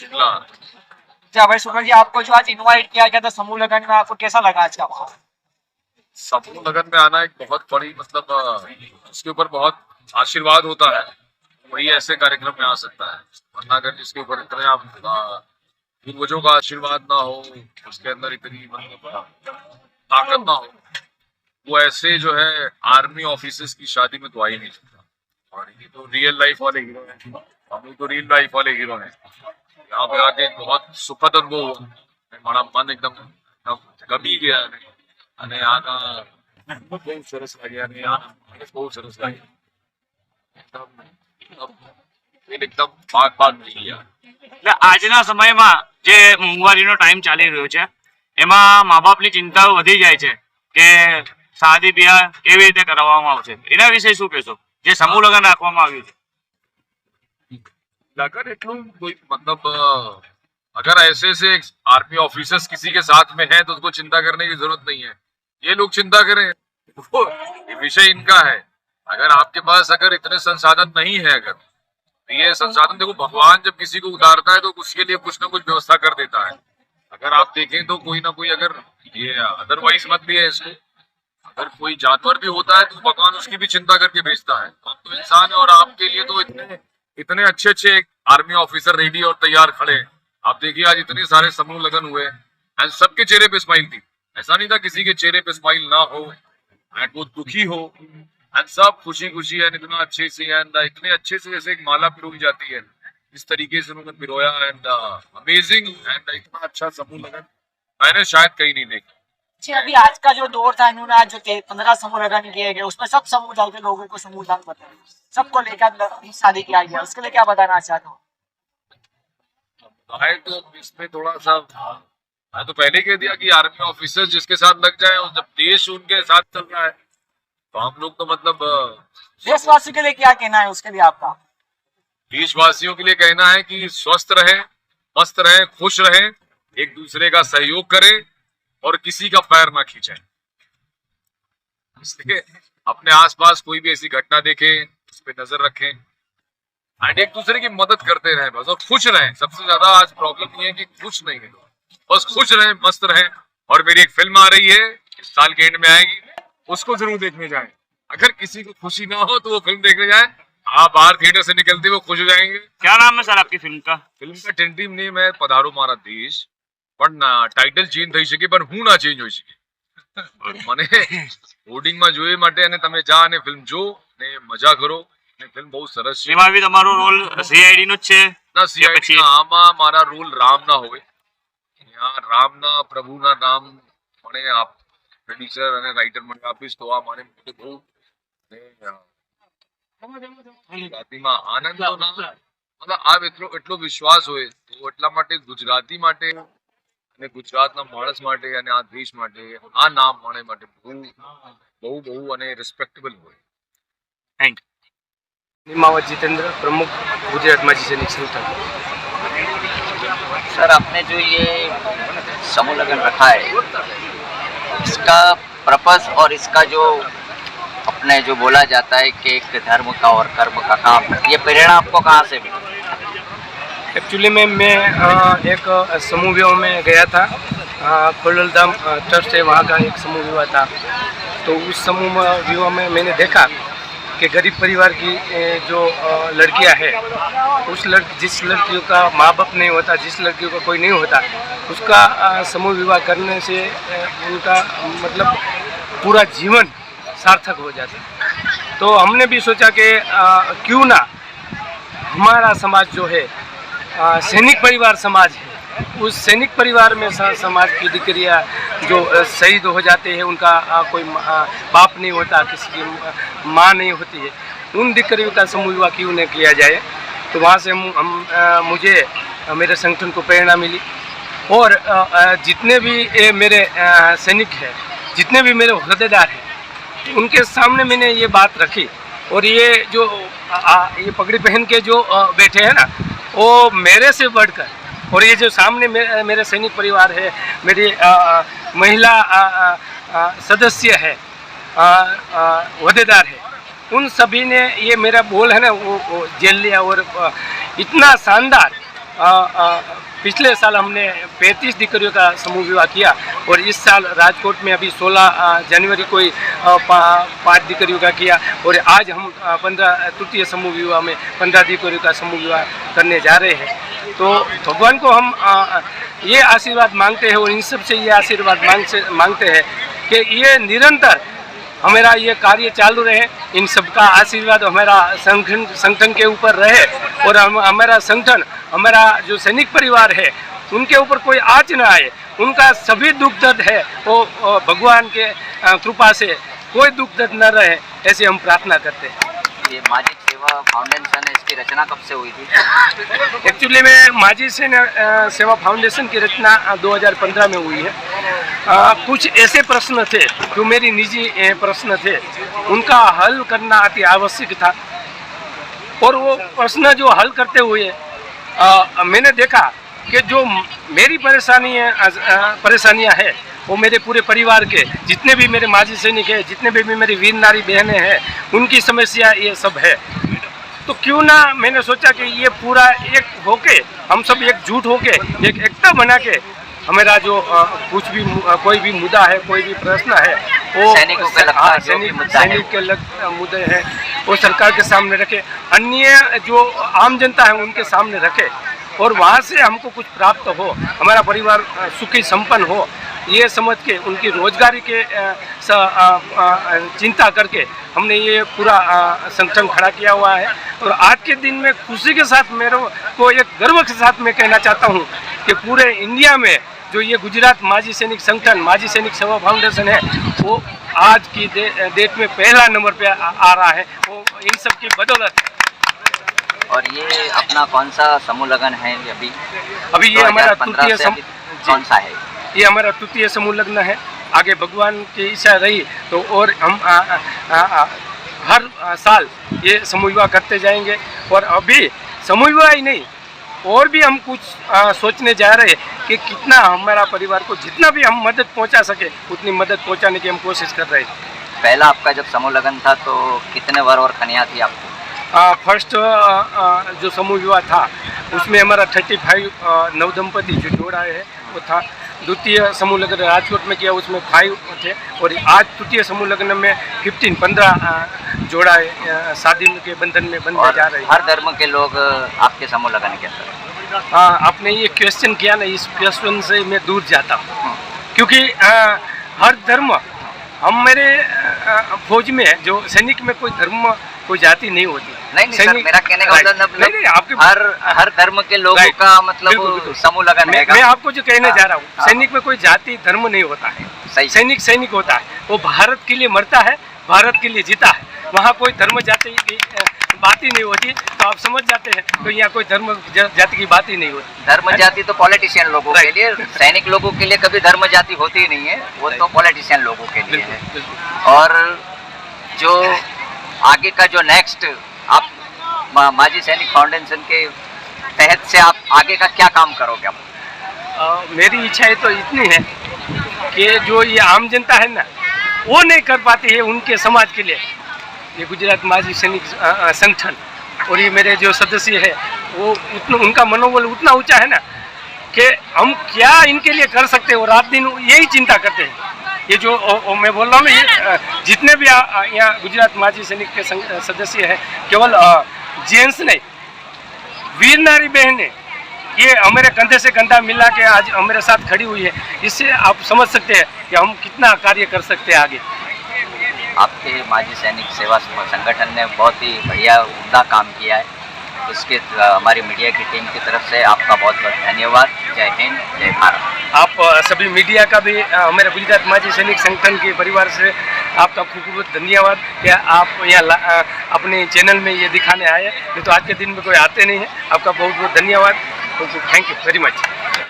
शिमला। अच्छा भाई सुमन जी, आपको जो आज इनवाइट किया गया था समूह लगन में, आपको कैसा लगा आज का माहौल? समूह लगन में आना एक बहुत बड़ी मतलब उसके ऊपर बहुत आशीर्वाद होता है, वही ऐसे कार्यक्रम में आ सकता है। वरना अगर जिसके ऊपर इतने आप पूर्वजों का आशीर्वाद ना हो, उसके अंदर इतनी मतलब ताकत ना हो, वो ऐसे जो है आर्मी ऑफिसर्स की शादी में तो आ ही नहीं सकता। और ये तो रियल लाइफ वाले हीरो हैं, हम लोग तो रियल लाइफ वाले हीरो हैं। यहाँ पे आके बहुत सुखद अनुभव हुआ, हमारा मन एकदम गमी गया है। અને આના બહુ સરસ લાગ્યા અને આના બહુ સરસ લાગ્યા એકદમ ભાગ થઈ ગયા। એટલે આજના સમયમાં જે મોંઘવારીનો ટાઈમ ચાલી રહ્યો છે એમાં મા બાપની ચિંતાઓ વધી જાય છે કે શાદી બ્યાહ કેવી રીતે કરાવવામાં આવશે, એના વિશે શું કહેશો જે સમૂહ લગ્ન રાખવામાં આવ્યું છે? लगन એટલું कोई मतलब अगर ऐसे से आर्मी ऑफिसर्स किसी के साथ में है तो उसको चिंता करने की जरूरत नहीं है। ये लोग चिंता करें, वो ये विषय इनका है। अगर आपके पास अगर इतने संसाधन नहीं है, अगर तो ये संसाधन देखो, भगवान जब किसी को उतारता है तो उसके लिए कुछ ना कुछ व्यवस्था कर देता है। अगर आप देखें तो कोई ना कोई, अगर ये अदरवाइज मत भी है इसको, अगर कोई जानवर भी होता है तो भगवान उसकी भी चिंता करके भेजता है। हम तो इंसान है और आपके लिए तो इतने इतने अच्छे अच्छे आर्मी ऑफिसर रेडी और तैयार खड़े। आप देखिए आज इतने सारे समूह लगन हुए एंड सबके चेहरे पे स्माइल थी। ऐसा नहीं था किसी के चेहरे पे स्माइल ना हो एंड वो दुखी हो, एंड सब खुशी खुशी एंड इतना अच्छे से एंड इतने अच्छे से जैसे एक माला पिरोई जाती है, इस तरीके से उन्होंने पिरोया एंड अमेजिंग एंड इतना अच्छा समूह लगन मैंने शायद कहीं नहीं देखा। जी, अभी आज का जो दौर था, इन्होंने आज जो 15 समूह लगन किए गए उसमें सब समुदाय के लोगों को समूह दान बताया, सबको लेकर शादी किया गया, उसके लिए क्या बताना चाहते हो? है तो इसमें थोड़ा सा मैं तो पहले कह दिया कि आर्मी ऑफिसर जिसके साथ लग जाए और जब देश उनके साथ चल रहा है तो हम लोग तो मतलब देशवासियों के लिए क्या कहना है उसके लिए आपका? देशवासियों के लिए कहना है कि स्वस्थ रहे, मस्त रहे, खुश रहे, एक दूसरे का सहयोग करें और किसी का पैर ना खींचे। इसलिए अपने आसपास कोई भी ऐसी घटना देखे उस पर नजर रखें एंड एक दूसरे की मदद करते रहे बस, और खुश रहें। सबसे ज्यादा आज प्रॉब्लम ये है कि खुश नहीं है, बस खुश रहें, मस्त रहें। और मेरी एक फिल्म आ रही है, इस साल के एंड में आएगी, उसको जरूर देखने जाएं। अगर किसी को खुशी ना हो तो वो फिल्म देखने जाए, आप बाहर थिएटर से निकलते हुए खुश हो जाएंगे। क्या नाम है सर आपकी फिल्म का? फिल्म का टेंटिव नेम है पधारो मारा देश, પણ ટાઇટલ ચેન્જ થઈ શકે પણ હું ના ચેન્જ હોઈ શકે। મને હોર્ડિંગ માં જોઈ માટે અને તમે જા અને ફિલ્મ જો ને મજા કરો ને ફિલ્મ બહુ સરસ છે। એમાં બી તમારો રોલ સીઆઈડી નો જ છે ના સીઆઈડી ના આમાં મારા રોલ રામ ના હોય, यहाँ राम ना प्रभु ना नाम મને આપ પ્રોડ્યુસર અને રાઇટર મને આપીશ તો આ મને બહુ ગુજરાતીમાં આનંદ તો ના मतलब આ એટલો વિશ્વાસ હોય તો એટલા માટે ગુજરાતી માટે અને ગુજરાતના માણસ માટે અને આ દેશ માટે આ નામ માણે માટે બહુ બહુ અને રિસ્પેક્ટેબલ હોય। Thank you. નિમાવત जितेंद्र, प्रमुख गुजरात माजी सैनिक संगठन। सर, आपने जो ये समूह लगन रखा है, इसका पर्पस और इसका जो अपने जो बोला जाता है कि एक धर्म का और कर्म का काम, ये प्रेरणा आपको कहाँ से मिली? एक्चुअली में मैं एक समूह विवाह में गया था, खोडलधाम ट्रस्ट है वहाँ का एक समूह विवाह था। तो उस समूह विवाह में मैंने देखा कि गरीब परिवार की जो लड़कियां हैं, जिस लड़कियों का माँ बाप नहीं होता, जिस लड़कियों का कोई नहीं होता, उसका समूह विवाह करने से उनका मतलब पूरा जीवन सार्थक हो जाता। तो हमने भी सोचा कि क्यों ना हमारा समाज जो है सैनिक परिवार समाज है, उस सैनिक परिवार में समाज की दीकरियाँ जो शहीद हो जाते हैं, उनका कोई बाप नहीं होता, किसी की माँ नहीं होती है, उन दीकरियों का समूह विवाह क्यों नहीं किया जाए। तो वहाँ से मुझे मेरे संगठन को प्रेरणा मिली और जितने भी मेरे सैनिक हैं, जितने भी मेरे होद्देदार हैं, उनके सामने मैंने ये बात रखी। और ये जो ये पगड़ी पहन के जो बैठे हैं ना, वो मेरे से बढ़कर, और ये जो सामने मेरे सैनिक परिवार है, मेरी महिला सदस्य है, होद्देदार है, उन सभी ने ये मेरा बोल है ना वो जेल लिया और इतना शानदार पिछले साल हमने 35 दीकरियों का समूह विवाह किया और इस साल राजकोट में अभी 16 जनवरी को 5 दीकरियों का किया और आज हम 15 तृतीय समूह विवाह में 15 दीकरियों का समूह विवाह करने जा रहे हैं। तो भगवान को हम ये आशीर्वाद मांगते हैं और इन सब से ये आशीर्वाद मांगते हैं कि ये निरंतर हमारा ये कार्य चालू रहे, इन सबका आशीर्वाद हमारा संगठन के ऊपर रहे और हमारा संगठन, हमारा जो सैनिक परिवार है उनके ऊपर कोई आँच न आए, उनका सभी दुख दर्द है वो भगवान के कृपा से कोई दुख दर्द न रहे, ऐसे हम प्रार्थना करते हैं। ये माझी सेवा फाउंडेशन है, इसकी रचना कब से हुई थी? एक्चुअली में माझी सेवा फाउंडेशन की रचना 2015 में हुई है। कुछ ऐसे प्रश्न थे जो मेरी निजी प्रश्न थे, उनका हल करना अति आवश्यक था और वो प्रश्न जो हल करते हुए मैंने देखा कि जो मेरी परेशानियां हैं वो मेरे पूरे परिवार के जितने भी मेरे माजी सैनिक हैं, जितने भी मेरी वीर नारी बहनें हैं, उनकी समस्या ये सब है। तो क्यों ना मैंने सोचा कि ये पूरा एक होके, हम सब एकजुट होके एक एकता बना के हमारा जो कुछ भी कोई भी मुद्दा है, कोई भी प्रश्न है वो सैनिकों के मुद्दे हैं वो सरकार के सामने रखे, अन्य जो आम जनता है उनके सामने रखे और वहाँ से हमको कुछ प्राप्त हो, हमारा परिवार सुखी संपन्न हो, ये समझ के उनकी रोजगारी के चिंता करके हमने ये पूरा संगठन खड़ा किया हुआ है। और आज के दिन में खुशी के साथ मेरे को एक गर्व के साथ मैं कहना चाहता हूँ कि पूरे इंडिया में जो ये गुजरात माजी सैनिक संगठन, माजी सैनिक सेवा फाउंडेशन है, वो आज की डेट में पहला नंबर पे आ रहा है, वो इन सब की बदौलत है। और ये अपना कौन सा समूह लगन है अभी ये हमारा तृतीय कौन सा है? ये हमारा तृतीय समूह लग्न है। आगे भगवान की इच्छा रही तो और हम हर साल ये समूह विवाह करते जाएंगे और अभी समूह विवाह ही नहीं और भी हम कुछ सोचने जा रहे हैं कि कितना हमारा परिवार को जितना भी हम मदद पहुंचा सके उतनी मदद पहुंचाने की हम कोशिश कर रहे हैं। पहला आपका जब समूह लगन था तो कितने वर और कन्या थी आपको? फर्स्ट जो समूह विवाह था उसमें हमारा 35 नवदंपति जो जोड़ा है वो था। द्वितीय समूह लगन राजकोट में किया, उसमें 5 थे और आज तृतीय समूह लगन में 15 जोड़ा शादी के बंधन में बंधे जा रहे हैं। हर धर्म के लोग आपके समूह लगन के अंदर? आपने ये क्वेश्चन किया ना, इस क्वेश्चन से मैं दूर जाता हूँ क्योंकि हर धर्म, हम मेरे फौज में जो सैनिक में कोई धर्म कोई जाति नहीं होती। नहीं सर, मेरा कहने का मतलब नहीं, आपके हर धर्म के लोगों का मतलब समूह लगन है। मैं आपको जो कहने जा रहा हूँ, सैनिक में कोई जाति धर्म नहीं होता है। सैनिक होता है, वो भारत के लिए मरता है, भारत के लिए जीता है, वहाँ कोई धर्म जाति की बात ही नहीं होती। तो आप समझ जाते हैं तो यहाँ कोई धर्म जाति की बात ही नहीं होती। धर्म जाति तो पॉलिटिशियन लोगों के लिए, सैनिक लोगों के लिए कभी धर्म जाति होती ही नहीं है, वो तो पॉलिटिशियन लोगों के लिए है। और जो आगे का जो नेक्स्ट आप माजी सैनिक फाउंडेशन के तहत से आप आगे का क्या काम करोगे आप? मेरी इच्छा तो इतनी है कि जो ये आम जनता है ना वो नहीं कर पाती है, उनके समाज के लिए ये गुजरात माजी सैनिक संगठन और ये मेरे जो सदस्य है वो उतना, उनका मनोबल उतना ऊंचा है ना कि हम क्या इनके लिए कर सकते हैं और रात दिन यही चिंता करते हैं। ये जो मैं बोल रहा हूँ ना, ये जितने भी यहाँ गुजरात माजी सैनिक के सदस्य हैं, केवल जेंट्स नहीं, वीर नारी बहनें ये हमारे कंधे से कंधा मिला के आज हमारे साथ खड़ी हुई है। इससे आप समझ सकते हैं कि हम कितना कार्य कर सकते हैं आगे। आपके माजी सैनिक सेवा संगठन ने बहुत ही बढ़िया उम्दा काम किया है, उसके हमारी मीडिया की टीम की तरफ से आपका बहुत बहुत धन्यवाद। जय हिंद, जय भारत। आप सभी मीडिया का भी हमारे गुजरात माजी सैनिक संगठन के परिवार से आपका खूब खूब धन्यवाद कि आप यहाँ अपने चैनल में ये दिखाने आए, नहीं तो आज के दिन में कोई आते नहीं है। आपका बहुत बहुत धन्यवाद, थैंक यू वेरी मच।